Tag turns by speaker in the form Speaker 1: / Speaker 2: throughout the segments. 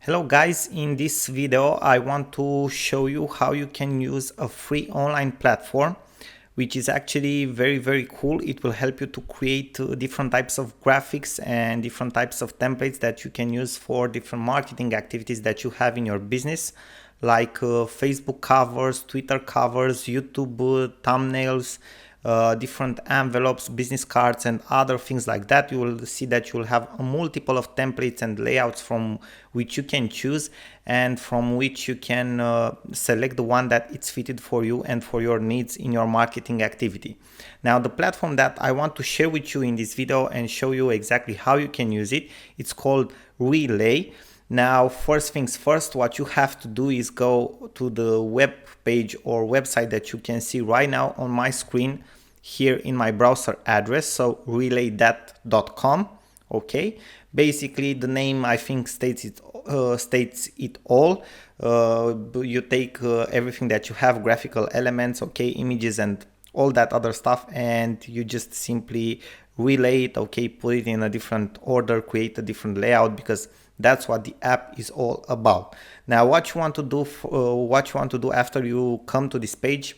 Speaker 1: Hello guys, in this video I want to show you how you can use a free online platform which is actually very cool. It will help you to create different types of graphics and different types of templates that you can use for different marketing activities that you have in your business, like Facebook covers, Twitter covers, YouTube thumbnails, different envelopes, business cards, and other things like that. You will see that you will have a multiple of templates and layouts from which you can choose and from which you can select the one that it's fitted for you and for your needs in your marketing activity. Now, the platform that I want to share with you in this video and show you exactly how you can use it, it's called Relay. Now, first things first, what you have to do is go to the web page or website that you can see right now on my screen here in my browser address, so relaythat.com. Okay, basically the name I think states it all. You take everything that you have, graphical elements, okay, images and all that other stuff, and you just simply relay it, okay, put it in a different order, create a different layout, because that's what the app is all about. Now, what you want to do after you come to this page,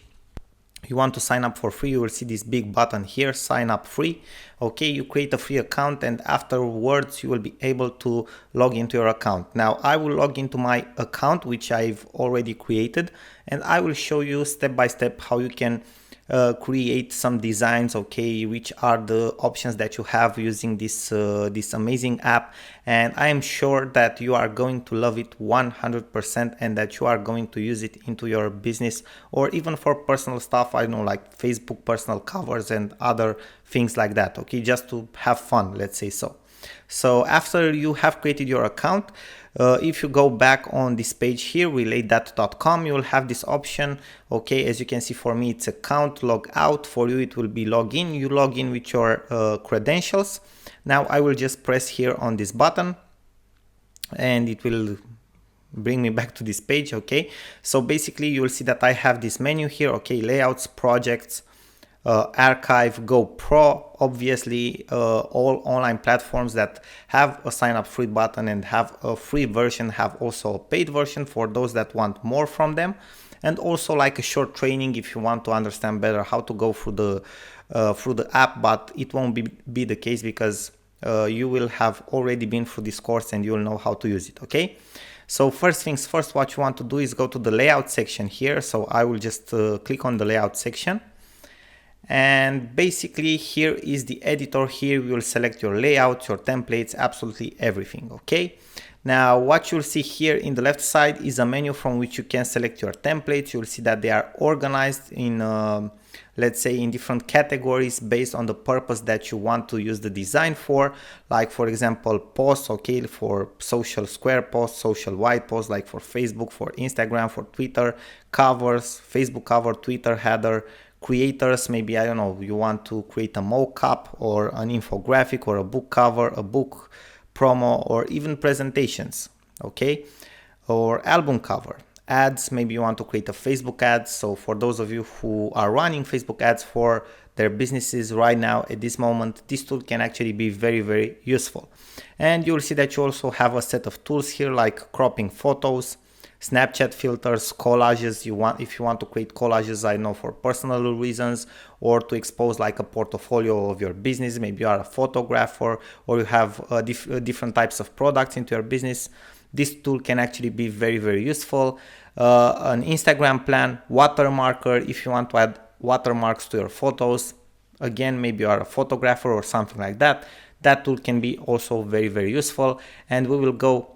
Speaker 1: you want to sign up for free. You will see this big button here, sign up free. Okay, you create a free account and afterwards you will be able to log into your account. Now, I will log into my account, which I've already created, and I will show you step by step how you can create some designs, okay, which are the options that you have using this amazing app. And I am sure that you are going to love it 100% and that you are going to use it into your business or even for personal stuff, I know, like Facebook personal covers and other things like that, okay, just to have fun, let's say so. So after you have created your account, if you go back on this page here, relaythat.com, you will have this option. Okay, as you can see, for me it's account, log out. For you it will be login. You log in with your credentials. Now I will just press here on this button and it will bring me back to this page. Okay, so basically you will see that I have this menu here, okay, layouts, projects, archive, go pro. Obviously all online platforms that have a sign up free button and have a free version have also a paid version for those that want more from them, and also like a short training if you want to understand better how to go through the app, but it won't be the case because you will have already been through this course and you'll know how to use it. Okay, so first things first, what you want to do is go to the layout section here. So I will just click on the layout section. And basically here is the editor. Here you will select your layouts, your templates, absolutely everything. Okay, now what you'll see here in the left side is a menu from which you can select your templates. You'll see that they are organized in let's say in different categories based on the purpose that you want to use the design for. Like for example, posts, okay, for social square posts, social wide posts, like for Facebook, for Instagram, for Twitter, covers, Facebook cover, Twitter header, creators, maybe, I don't know, you want to create a mock-up or an infographic or a book cover, a book promo, or even presentations, okay, or album cover. Ads, maybe you want to create a Facebook ads. So for those of you who are running Facebook ads for their businesses right now at this moment, this tool can actually be very useful. And you'll see that you also have a set of tools here, like cropping photos, Snapchat filters, collages. If you want to create collages, I know, for personal reasons or to expose like a portfolio of your business. Maybe you are a photographer or you have different types of products into your business. This tool can actually be very useful. An Instagram plan, watermarker, if you want to add watermarks to your photos. Again, maybe you are a photographer or something like that. That tool can be also very useful, and we will go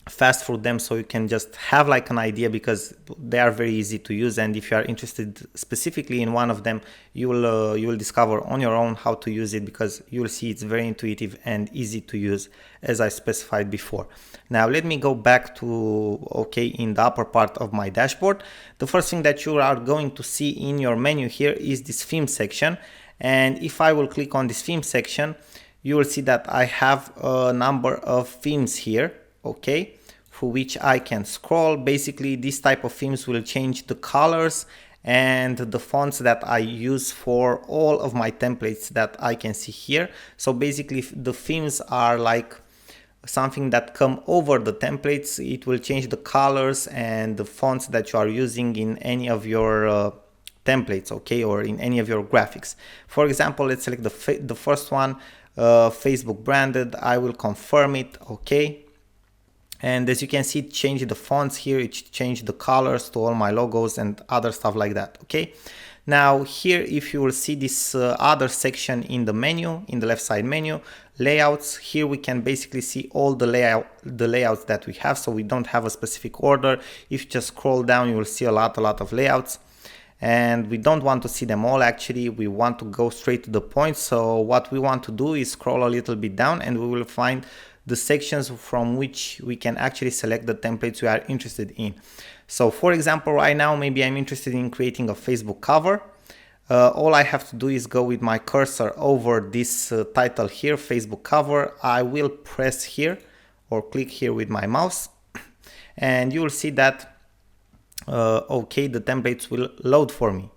Speaker 1: fast through them so you can just have like an idea, because they are very easy to use. And if you are interested specifically in one of them, you will discover on your own how to use it, because you will see it's very intuitive and easy to use, as I specified before. Now let me go back to, okay, in the upper part of my dashboard. The first thing that you are going to see in your menu here is this theme section, and if I will click on this theme section, you will see that I have a number of themes here, okay, through which I can scroll. Basically, this type of themes will change the colors and the fonts that I use for all of my templates that I can see here. So basically the themes are like something that come over the templates. It will change the colors and the fonts that you are using in any of your templates, okay, or in any of your graphics. For example, let's select the first one, Facebook branded. I will confirm it, okay. And as you can see, it changed the fonts here, it changed the colors to all my logos and other stuff like that, okay. Now here, if you will see this other section in the menu, in the left side menu, layouts, here we can basically see all the layouts that we have, so we don't have a specific order. If you just scroll down, you will see a lot of layouts, and we don't want to see them all. Actually, we want to go straight to the point. So what we want to do is scroll a little bit down, and we will find the sections from which we can actually select the templates we are interested in. So for example, right now, maybe I'm interested in creating a Facebook cover. All I have to do is go with my cursor over this title here, Facebook cover. I will press here or click here with my mouse, and you will see that okay, the templates will load for me.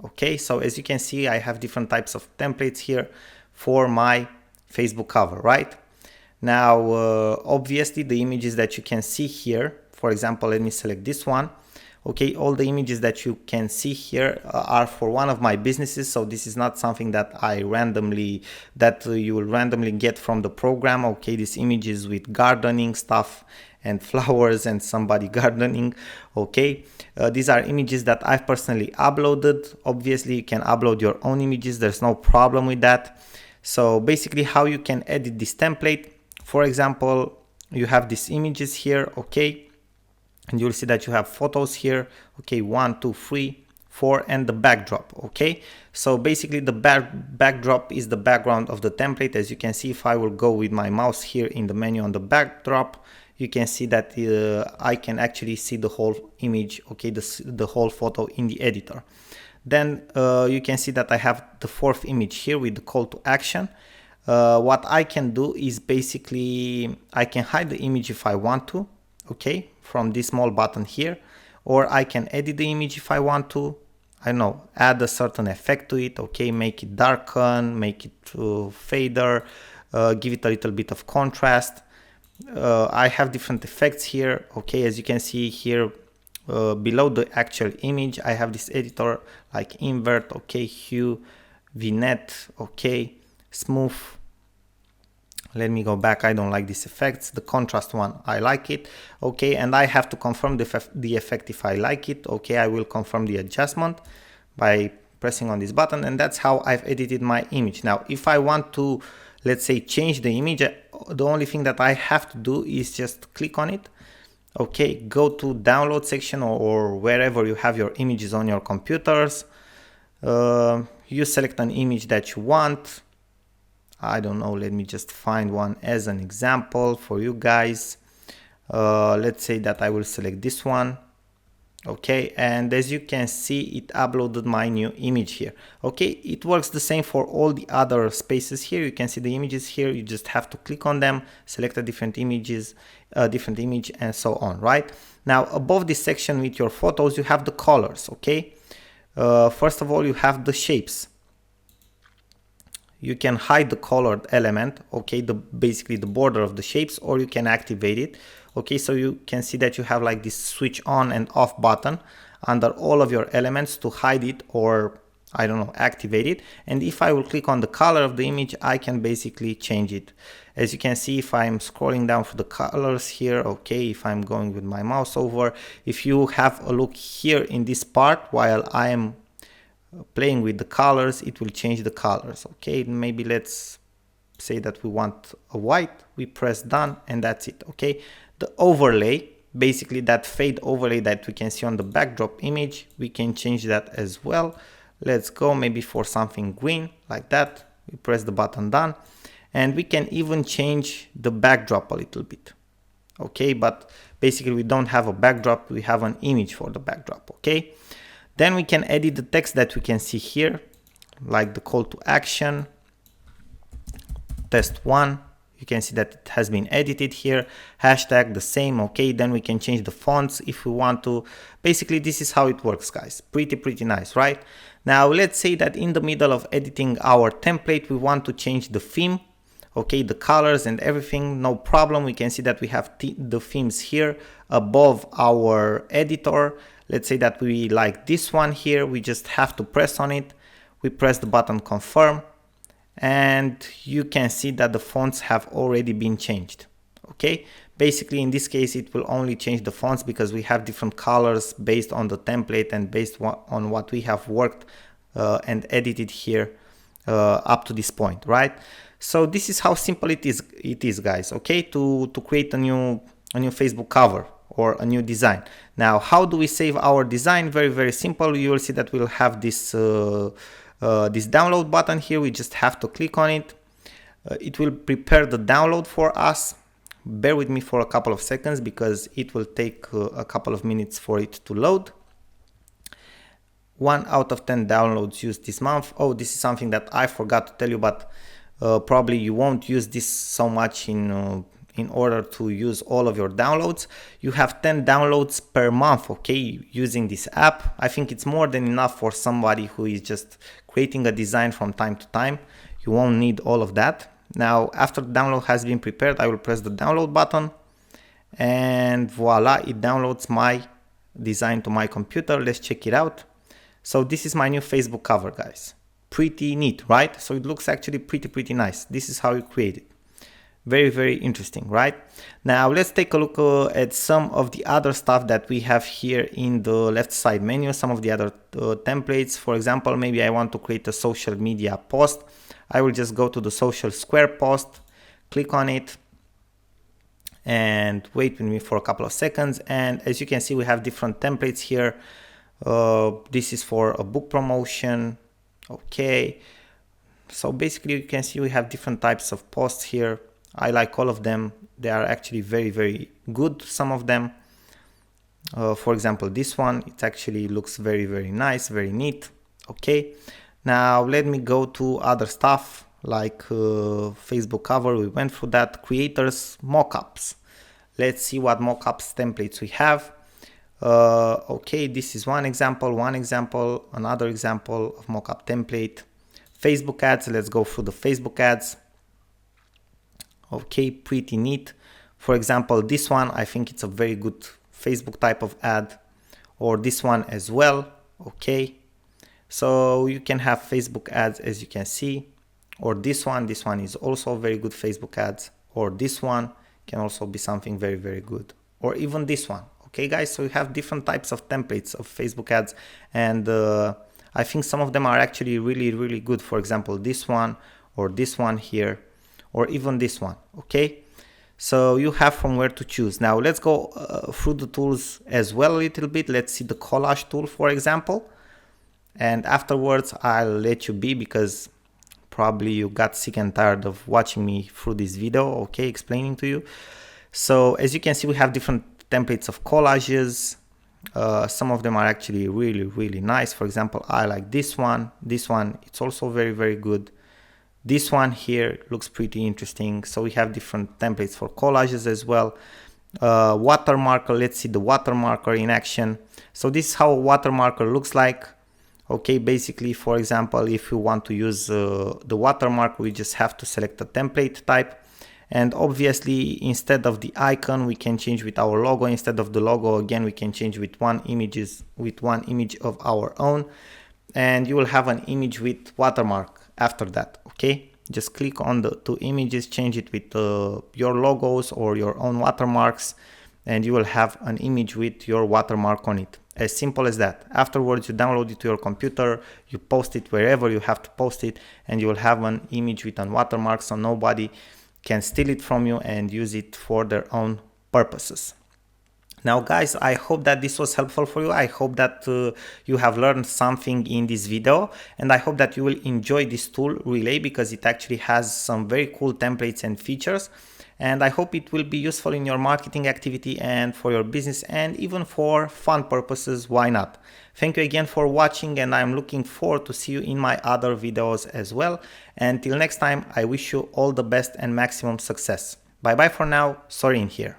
Speaker 1: Okay, so as you can see, I have different types of templates here for my Facebook cover, right? Now, obviously, the images that you can see here, for example, let me select this one. Okay, all the images that you can see here are for one of my businesses, so this is not something that you will randomly get from the program. Okay, these images with gardening stuff and flowers and somebody gardening. Okay, these are images that I've personally uploaded. Obviously, you can upload your own images, there's no problem with that. So basically, how you can edit this template, for example, you have these images here, okay, and you'll see that you have photos here, okay, 1, 2, 3, 4, and the backdrop, okay. So basically the backdrop is the background of the template. As you can see, if I will go with my mouse here in the menu on the backdrop, you can see that I can actually see the whole image, okay, the whole photo in the editor. Then you can see that I have the fourth image here with the call to action. What I can do is basically I can hide the image if I want to, okay, from this small button here, or I can edit the image if I want to. I don't know, add a certain effect to it, okay, make it darken, make it fader, give it a little bit of contrast. I have different effects here, okay. As you can see here, below the actual image, I have this editor like invert, okay, hue, vignette, okay, smooth. Let me go back. I don't like these effects. The contrast one, I like it, okay. And I have to confirm the effect if I like it, okay. I will confirm the adjustment by pressing on this button, and that's how I've edited my image. Now, if I want to, let's say, change the image, the only thing that I have to do is just click on it, okay, go to download section or wherever you have your images on your computers. You select an image that you want. I don't know, let me just find one as an example for you guys. Let's say that I will select this one, okay, and as you can see, it uploaded my new image here, okay. It works the same for all the other spaces here. You can see the images here, you just have to click on them, select a different image, and so on, right? Now, above this section with your photos, you have the colors, okay. First of all, you have the shapes. You can hide the colored element, okay, basically the border of the shapes, or you can activate it, okay. So you can see that you have like this switch on and off button under all of your elements to hide it or, I don't know, activate it. And if I will click on the color of the image, I can basically change it. As you can see, if I'm scrolling down for the colors here, okay, if I'm going with my mouse over, if you have a look here in this part while I am playing with the colors, it will change the colors, okay. Maybe let's say that we want a white, we press done, and that's it, okay. The overlay, basically that fade overlay that we can see on the backdrop image, we can change that as well. Let's go maybe for something green like that. We press the button done, and we can even change the backdrop a little bit, okay. But basically we don't have a backdrop, we have an image for the backdrop, okay. Then we can edit the text that we can see here, like the call to action, test 1. You can see that it has been edited here. Hashtag the same, okay. Then we can change the fonts if we want to. Basically, this is how it works, guys. Pretty nice, right? Now, let's say that in the middle of editing our template, we want to change the theme. okay, the colors and everything, no problem. We can see that we have the themes here above our editor. Let's say that we like this one here, we just have to press on it. We press the button confirm, and you can see that the fonts have already been changed. Okay, basically in this case it will only change the fonts because we have different colors based on the template and based on what we have worked and edited here up to this point, right? So this is how simple it is, guys, okay, to create a new Facebook cover or a new design. Now, how do we save our design? Very, very simple. You will see that we'll have this this download button here. We just have to click on it. It will prepare the download for us. Bear with me for a couple of seconds because it will take a couple of minutes for it to load. 1 out of 10 downloads used this month. Oh, this is something that I forgot to tell you, but probably you won't use this so much in order to use all of your downloads. You have 10 downloads per month, okay, using this app. I think it's more than enough for somebody who is just creating a design from time to time. You won't need all of that. Now, after the download has been prepared, I will press the download button and voila, it downloads my design to my computer. Let's check it out. So this is my new Facebook cover, guys. Pretty neat, right? So it looks actually pretty nice. This is how you create it. Very, very interesting, right? Now let's take a look at some of the other stuff that we have here in the left side menu, some of the other templates. For example, maybe I want to create a social media post. I will just go to the social square post, click on it, and wait with me for a couple of seconds. And as you can see, we have different templates here. This is for a book promotion. Okay, so basically you can see we have different types of posts here. I like all of them. They are actually very, very good, some of them. For example, this one, it actually looks very, very nice, very neat. Okay, now let me go to other stuff like Facebook cover. We went through that. Creators, mockups. Let's see what mockups templates we have. Okay, this is one example, another example of mockup template. Facebook ads, let's go through the Facebook ads. Okay, pretty neat. For example, this one, I think it's a very good Facebook type of ad, or this one as well. Okay, so you can have Facebook ads, as you can see, or this one is also very good Facebook ads, or this one can also be something very, very good, or even this one. Okay, guys, so you have different types of templates of Facebook ads, and I think some of them are actually really, really good. For example, this one, or this one here, or even this one. Okay, so you have from where to choose. Now let's go through the tools as well a little bit. Let's see the collage tool, for example, and afterwards I'll let you be because probably you got sick and tired of watching me through this video, okay, explaining to you. So as you can see, we have different templates of collages. Some of them are actually really, really nice. For example, I like this one. This one, it's also very, very good. This one here looks pretty interesting. So we have different templates for collages as well. Watermarker, let's see the watermarker in action. So this is how a watermarker looks like. Okay, basically, for example, if you want to use the watermark, we just have to select a template type. And obviously, instead of the icon, we can change with our logo. Instead of the logo, again, we can change with one image of our own. And you will have an image with watermark after that, okay? Just click on the two images, change it with your logos or your own watermarks, and you will have an image with your watermark on it. As simple as that. Afterwards, you download it to your computer, you post it wherever you have to post it, and you will have an image with a watermark, so nobody can steal it from you and use it for their own purposes. Now guys, I hope that this was helpful for you. I hope that you have learned something in this video, and I hope that you will enjoy this tool Relay because it actually has some very cool templates and features, and I hope it will be useful in your marketing activity and for your business, and even for fun purposes. Why not? Thank you again for watching, and I'm looking forward to see you in my other videos as well. Until next time, I wish you all the best and maximum success. Bye bye for now. Sorin here.